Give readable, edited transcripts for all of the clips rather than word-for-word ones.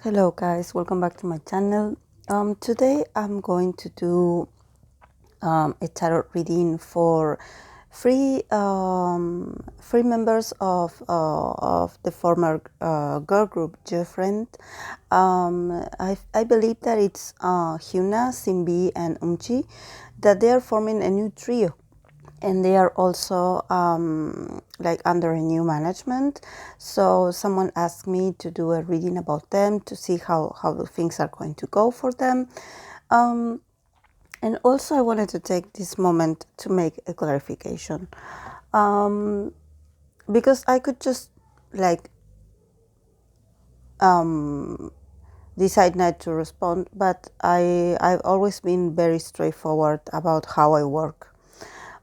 Hello guys, welcome back to my channel. Today I'm going to do a tarot reading for free members of the former girl group Girlfriend. I believe that it's Eunha, SinB and Umji, that they are forming a new trio. And they are also like under a new management. So someone asked me to do a reading about them to see how the things are going to go for them. And also I wanted to take this moment to make a clarification. Because I could just like decide not to respond, but I've always been very straightforward about how I work.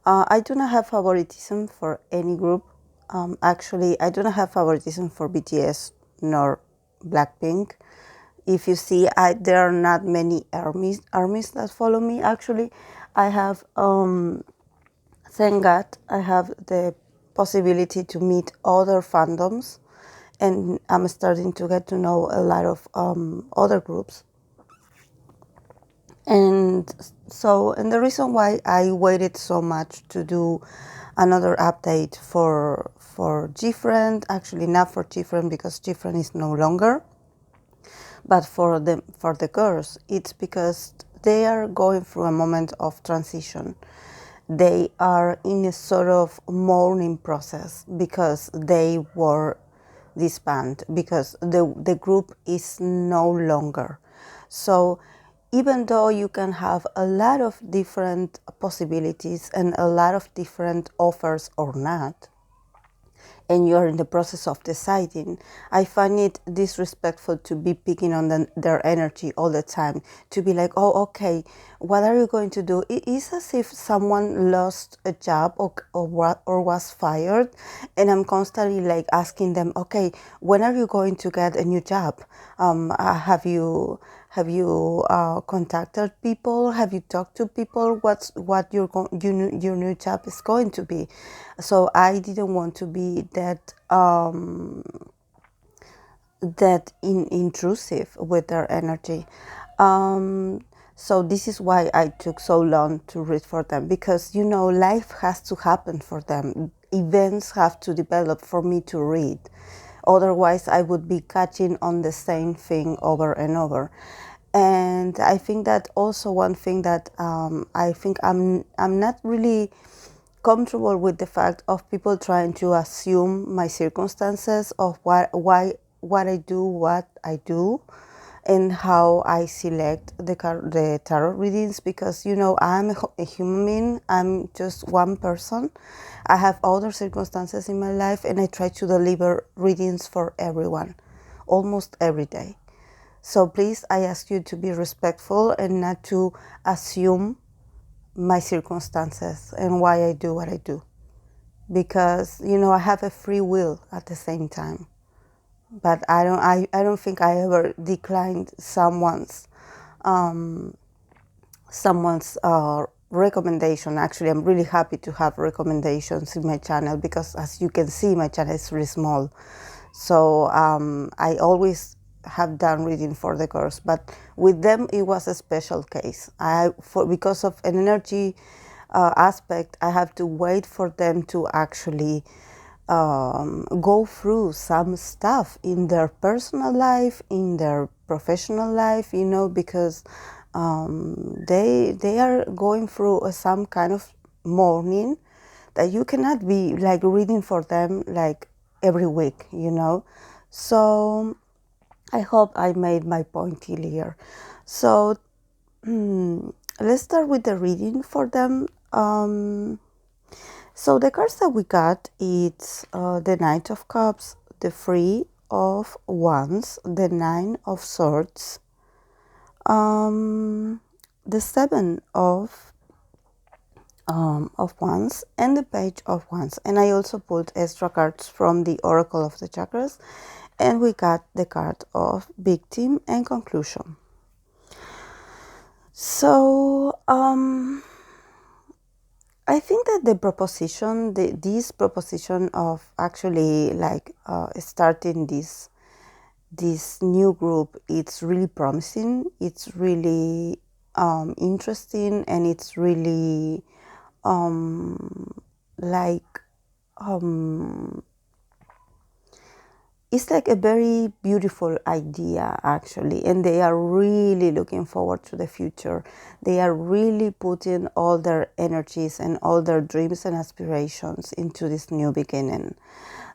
I do not have favoritism for any group. Actually, I do not have favoritism for BTS nor Blackpink. If you see, there are not many armies that follow me. Actually, I have, thank God, I have the possibility to meet other fandoms, and I'm starting to get to know a lot of other groups. And the reason why I waited so much to do another update for Different, actually not for Different because Different is no longer, but for the girls, it's because they are going through a moment of transition. They are in a sort of mourning process because they were disbanded, because the group is no longer. So even though you can have a lot of different possibilities and a lot of different offers or not, and you're in the process of deciding, I find it disrespectful to be picking on their energy all the time, to be like, oh, okay, what are you going to do? It is as if someone lost a job or was fired, and I'm constantly like asking them, okay, when are you going to get a new job? Have you contacted people? Have you talked to people? What your new job is going to be? So I didn't want to be that intrusive with their energy. So this is why I took so long to read for them, because life has to happen for them. Events have to develop for me to read. Otherwise, I would be catching on the same thing over and over. And I think that also one thing that I think I'm not really comfortable with the fact of people trying to assume my circumstances of what I do, and how I select the tarot readings, because I'm a human being. I'm just one person. I have other circumstances in my life, and I try to deliver readings for everyone almost every day. So please, I ask you to be respectful and not to assume my circumstances and why I do what I do, because I have a free will at the same time. But I don't think I ever declined someone's recommendation. Actually, I'm really happy to have recommendations in my channel, because as you can see, my channel is really small. So I always have done reading for the girls, but with them it was a special case. Because of an energy aspect, I have to wait for them to actually go through some stuff in their personal life, in their professional life, because they are going through some kind of mourning that you cannot be like reading for them like every week, So I hope I made my point clear. So let's start with the reading for them. So the cards that we got, it's the Knight of Cups, the Three of Wands, the Nine of Swords, the Seven of Wands, and the Page of Wands. And I also pulled extra cards from the Oracle of the Chakras, and we got the card of Victim and Conclusion. So I think that the proposition, this proposition of actually like starting this this new group, it's really promising, it's really interesting, and it's really like it's like a very beautiful idea, actually, and they are really looking forward to the future. They are really putting all their energies and all their dreams and aspirations into this new beginning.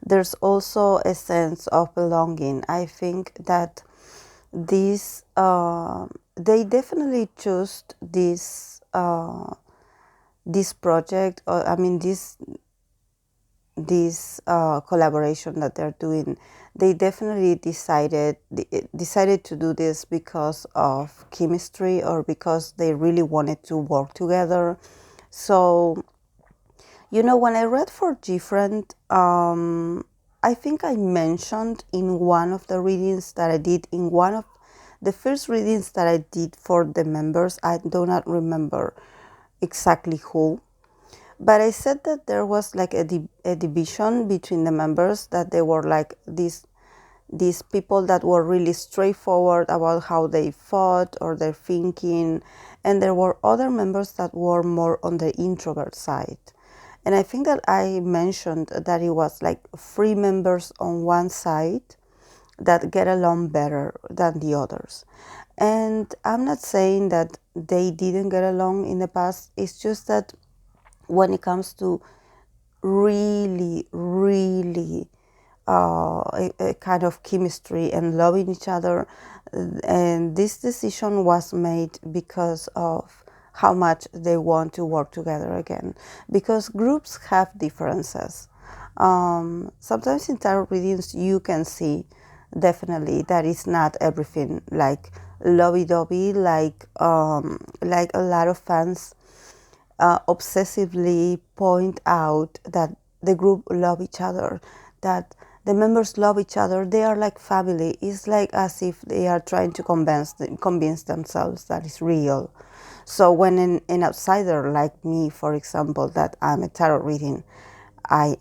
There's also a sense of belonging. I think that this they definitely chose this project, or I mean this collaboration that they're doing. They definitely decided to do this because of chemistry, or because they really wanted to work together. So, when I read for different, I think I mentioned in one of the readings that I did, in one of the first readings that I did for the members, I do not remember exactly who, but I said that there was like a division between the members, that they were like these people that were really straightforward about how they thought or their thinking, and there were other members that were more on the introvert side. And I think that I mentioned that it was like 3 members on one side that get along better than the others. And I'm not saying that they didn't get along in the past, it's just that when it comes to really a kind of chemistry and loving each other, and this decision was made because of how much they want to work together again, because groups have differences. Sometimes in tarot readings you can see definitely that it's not everything like lovey-dovey, like a lot of fans obsessively point out that the group love each other, that the members love each other, they are like family. It's like as if they are trying to convince themselves that it's real. So when an outsider like me, for example, that I'm a tarot reading, I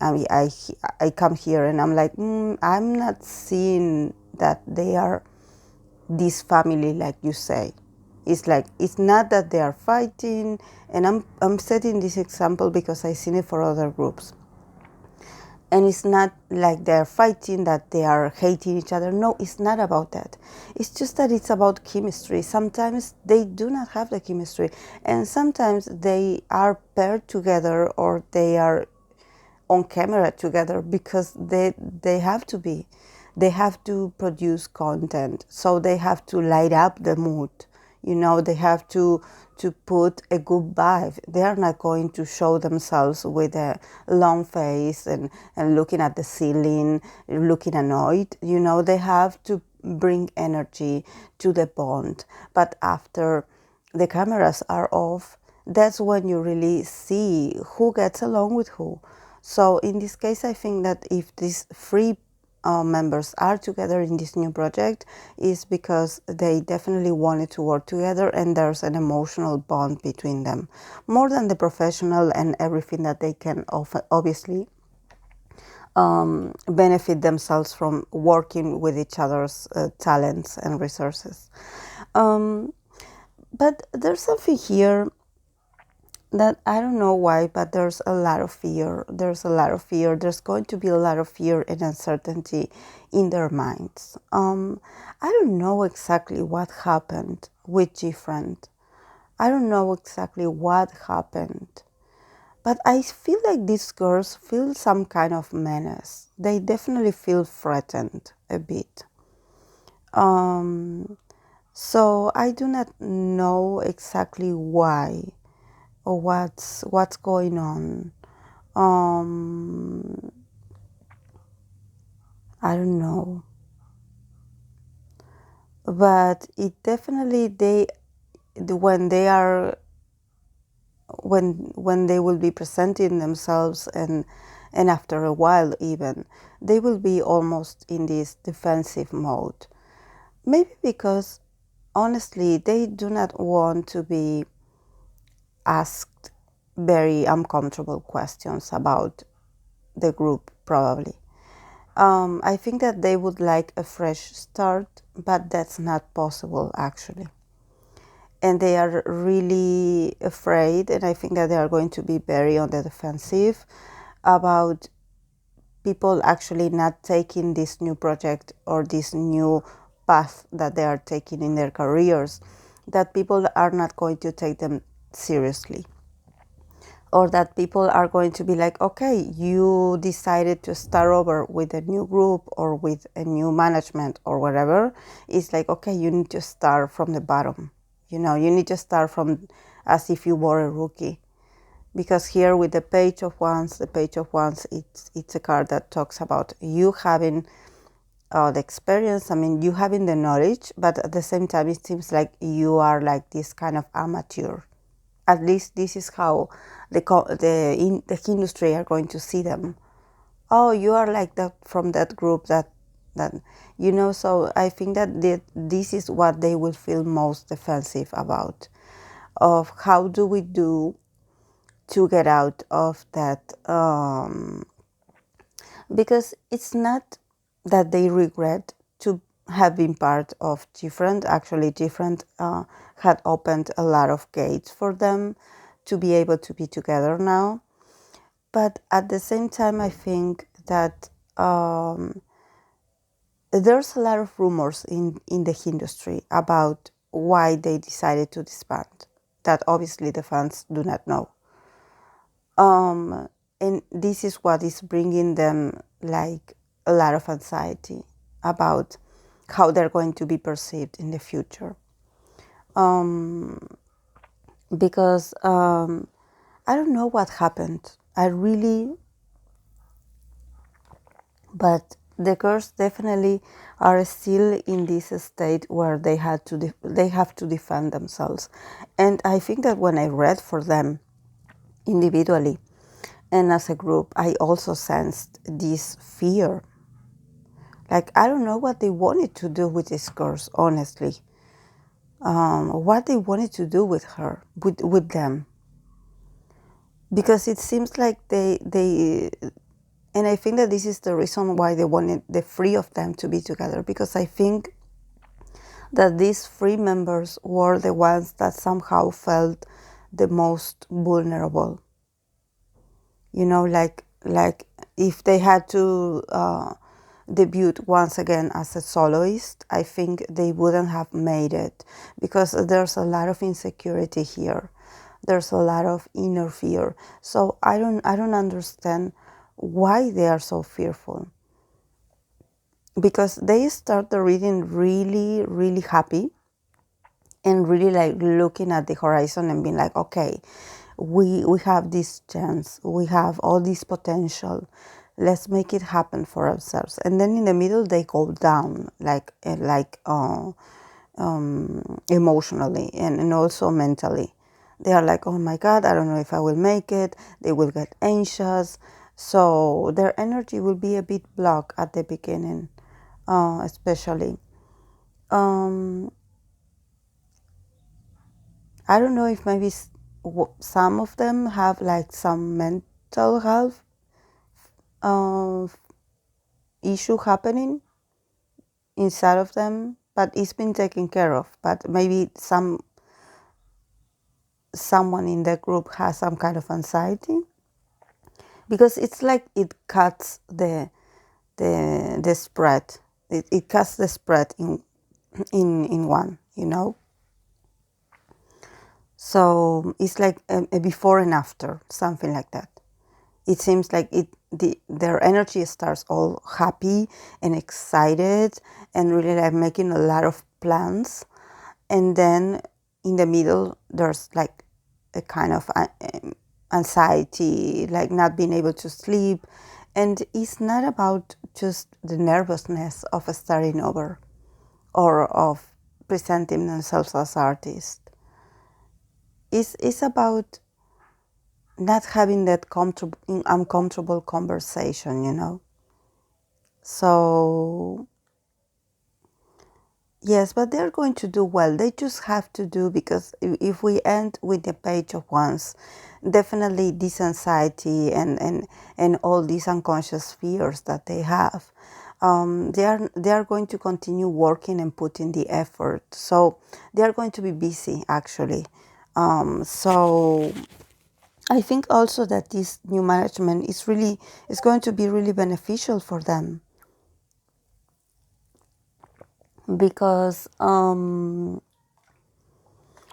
come here and I'm like, I'm not seeing that they are this family like you say. It's like, it's not that they are fighting, and I'm setting this example because I've seen it for other groups. And it's not like they're fighting, that they are hating each other. No, it's not about that. It's just that it's about chemistry. Sometimes they do not have the chemistry, and sometimes they are paired together, or they are on camera together because they have to be. They have to produce content, so they have to light up the mood. They have to put a good vibe. They are not going to show themselves with a long face and looking at the ceiling, looking annoyed. They have to bring energy to the bond. But after the cameras are off, that's when you really see who gets along with who. So in this case, I think that if these 3 members are together in this new project, is because they definitely wanted to work together, and there's an emotional bond between them, more than the professional and everything that they can obviously benefit themselves from working with each other's talents and resources. But there's something here that I don't know why, but there's a lot of fear. There's a lot of fear. There's going to be a lot of fear and uncertainty in their minds. I don't know exactly what happened with different. I don't know exactly what happened. But I feel like these girls feel some kind of menace. They definitely feel threatened a bit. So I do not know exactly why, or what's going on. I don't know, but it definitely when they are when they will be presenting themselves, and after a while even, they will be almost in this defensive mode. Maybe because honestly they do not want to be asked very uncomfortable questions about the group, probably. I think that they would like a fresh start, but that's not possible actually. And they are really afraid, and I think that they are going to be very on the defensive about people actually not taking this new project or this new path that they are taking in their careers, that people are not going to take them seriously, or that people are going to be like, okay, you decided to start over with a new group or with a new management or whatever. It's like, okay, you need to start from the bottom. You know, you need to start from as if you were a rookie. Because here with the Page of Wands, it's a card that talks about you having the experience. I mean, you having the knowledge, but at the same time, it seems like you are like this kind of amateur. At least this is how the industry are going to see them. Oh, you are like that from that group that you know. So I think that this is what they will feel most defensive about. Of how do we do to get out of that, because it's not that they regret to have been part of different, actually different had opened a lot of gates for them to be able to be together now. But at the same time, I think that there's a lot of rumors in the industry about why they decided to disband, that obviously the fans do not know. And this is what is bringing them like a lot of anxiety about how they're going to be perceived in the future. Because I don't know what happened. But the girls definitely are still in this state where they have to defend themselves. And I think that when I read for them individually and as a group, I also sensed this fear. Like, I don't know what they wanted to do with this girls, honestly. What they wanted to do with her, with them. Because it seems like they and I think that this is the reason why they wanted the three of them to be together, because I think that these three members were the ones that somehow felt the most vulnerable. You know, like if they had to debut once again as a soloist, I think they wouldn't have made it, because there's a lot of insecurity here. There's a lot of inner fear. So I don't understand why they are so fearful. Because they start the reading really, really happy and really like looking at the horizon and being like, okay, we have this chance, we have all this potential, let's make it happen for ourselves. And then in the middle they go down emotionally and also mentally. They are like, oh my God, I don't know if I will make it. They will get anxious, so their energy will be a bit blocked at the beginning, especially. I don't know if maybe some of them have like some mental health issue happening inside of them, but it's been taken care of. But maybe someone in the group has some kind of anxiety, because it's like it cuts the spread. It cuts the spread in one, you know. So it's like a before and after, something like that. It seems like their energy starts all happy and excited and really like making a lot of plans, and then in the middle there's like a kind of anxiety, like not being able to sleep. And it's not about just the nervousness of starting over or of presenting themselves as artists. It's about not having that uncomfortable conversation, you know. So Yes, but they're going to do well. They just have to do, because if we end with the Page of Wands, definitely this anxiety and all these unconscious fears that they have, they are going to continue working and putting the effort. So they are going to be busy actually. So I think also that this new management is going to be really beneficial for them, because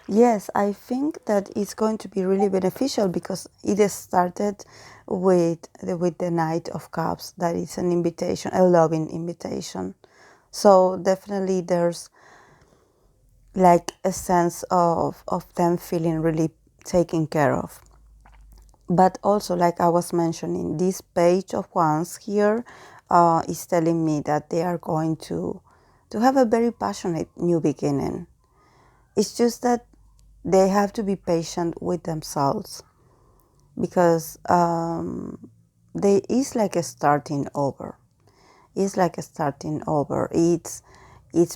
yes, I think that it's going to be really beneficial, because it has started with the Knight of Cups. That is an invitation, a loving invitation. So definitely there's like a sense of them feeling really taken care of. But also, like I was mentioning, this Page of Wands here is telling me that they are going to have a very passionate new beginning. It's just that they have to be patient with themselves, because they is like a starting over. It's like a starting over. It's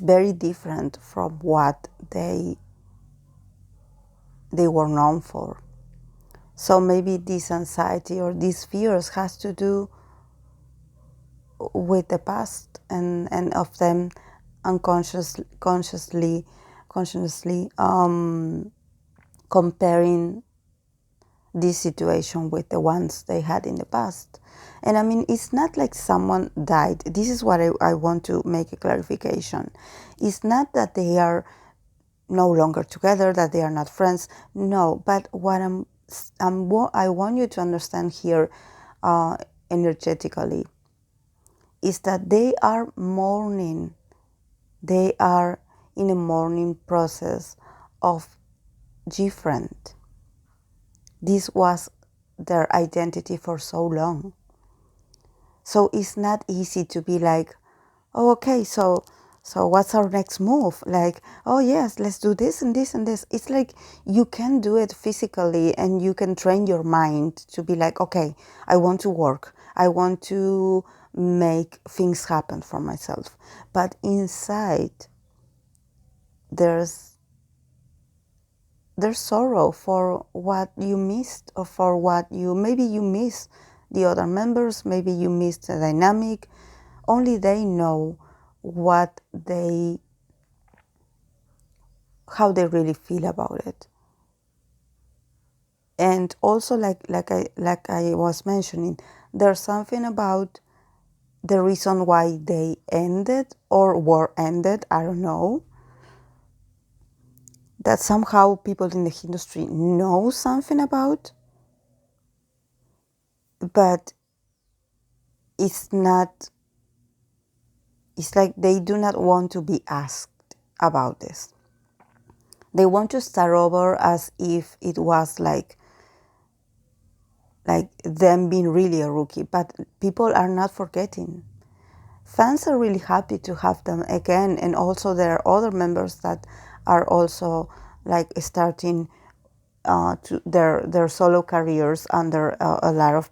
very different from what they were known for. So maybe this anxiety or these fears has to do with the past, and of them unconsciously consciously comparing this situation with the ones they had in the past. And I mean, it's not like someone died. This is what I want to make a clarification. It's not that they are no longer together, that they are not friends. No, but what I want you to understand here, energetically, is that they are mourning. They are in a mourning process of different. This was their identity for so long. So it's not easy to be like, oh, okay, so what's our next move? Like, oh yes, let's do this and this and this. It's like you can do it physically, and you can train your mind to be like, okay, I want to work. I want to make things happen for myself. But inside, there's sorrow for what you missed, or for what maybe you miss the other members, maybe you missed the dynamic. Only they know how they really feel about it. And also, like I was mentioning, there's something about the reason why they ended or were ended, I don't know, that somehow people in the industry know something about, but it's not, it's like they do not want to be asked about this. They want to start over as if it was like them being really a rookie, but people are not forgetting. Fans are really happy to have them again, and also there are other members that are also like starting to their solo careers under a lot of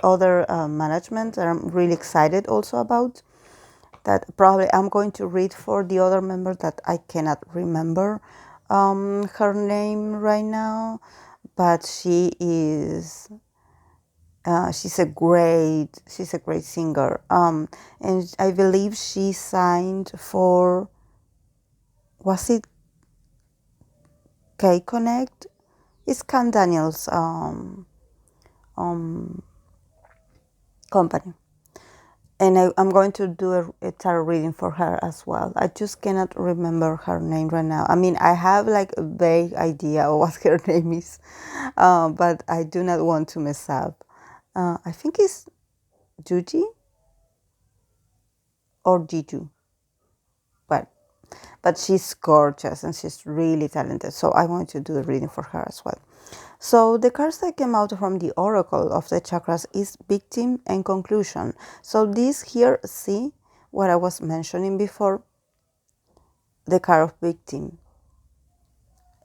other management that I'm really excited also about. That probably I'm going to read for the other member that I cannot remember her name right now, but she's a great singer, and I believe she signed for, was it K Connect? It's Can Daniels company, and I'm going to do a tarot reading for her as well. I just cannot remember her name right now. I mean, I have like a vague idea of what her name is, but I do not want to mess up. I think it's Juji or Jiju, but she's gorgeous and she's really talented. So I want to do a reading for her as well. So the cards that came out from the Oracle of the Chakras is Victim and Conclusion. So this here, see what I was mentioning before, the card of Victim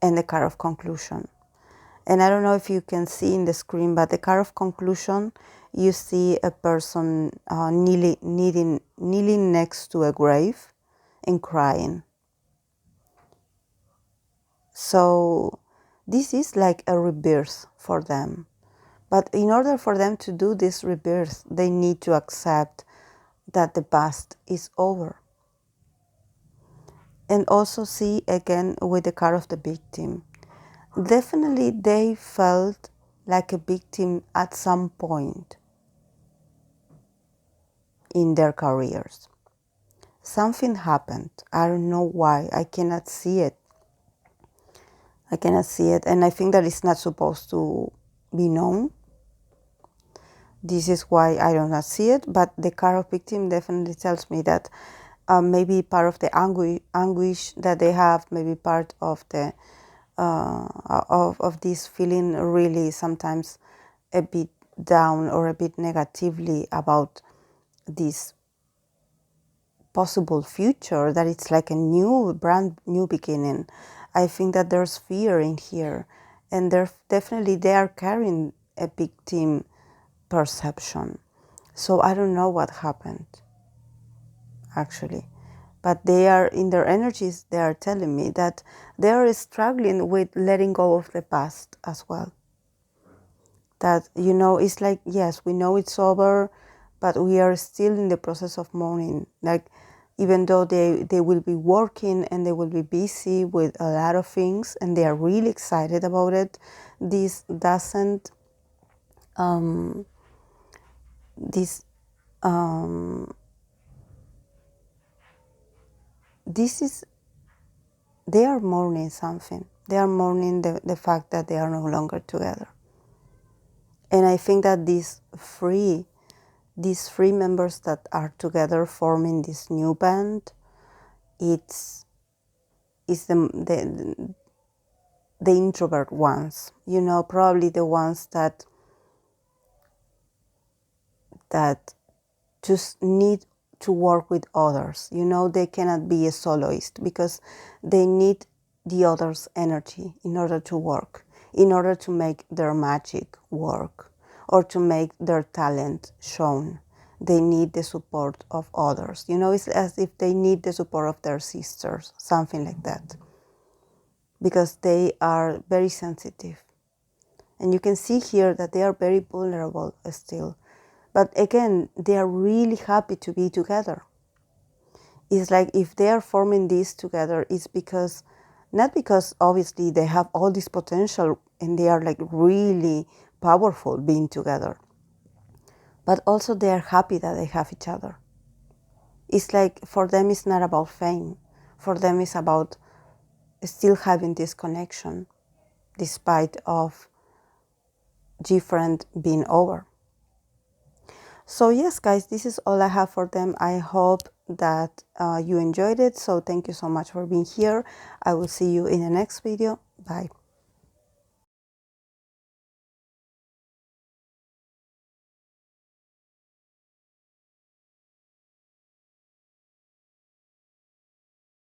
and the card of Conclusion. And I don't know if you can see in the screen, but the card of Conclusion, you see a person kneeling next to a grave and crying. So this is like a rebirth for them. But in order for them to do this rebirth, they need to accept that the past is over. And also see again with the card of the victim. Definitely they felt like a victim at some point in their careers. Something happened. I don't know why. I cannot see it. I cannot see it. And I think that it's not supposed to be known. This is why I do not see it. But the card of victim definitely tells me that maybe part of the anguish that they have, maybe part of the of this feeling really sometimes a bit down or a bit negatively about this possible future, that it's like a brand new beginning. I think that there's fear in here, and definitely they are carrying a victim perception. So I don't know what happened actually, but they are in their energies, they are telling me that they are struggling with letting go of the past as well. That, you know, it's like, yes, we know it's over, but we are still in the process of mourning. Like, even though they will be working and they will be busy with a lot of things and they are really excited about it, this doesn't, this is, they are mourning something. They are mourning the fact that they are no longer together. And I think that these three members that are together forming this new band, it's the introvert ones, you know, probably the ones that just need to work with others. You know, they cannot be a soloist because they need the other's energy in order to work, in order to make their magic work or to make their talent shown. They need the support of others. You know, it's as if they need the support of their sisters, something like that, because they are very sensitive. And you can see here that they are very vulnerable still. But again, they are really happy to be together. It's like if they are forming this together, it's because, not because obviously they have all this potential and they are like really powerful being together, but also they are happy that they have each other. It's like for them it's not about fame. For them it's about still having this connection despite of different being over. So yes, guys, this is all I have for them. I hope that you enjoyed it. So thank you so much for being here. I will see you in the next video. Bye.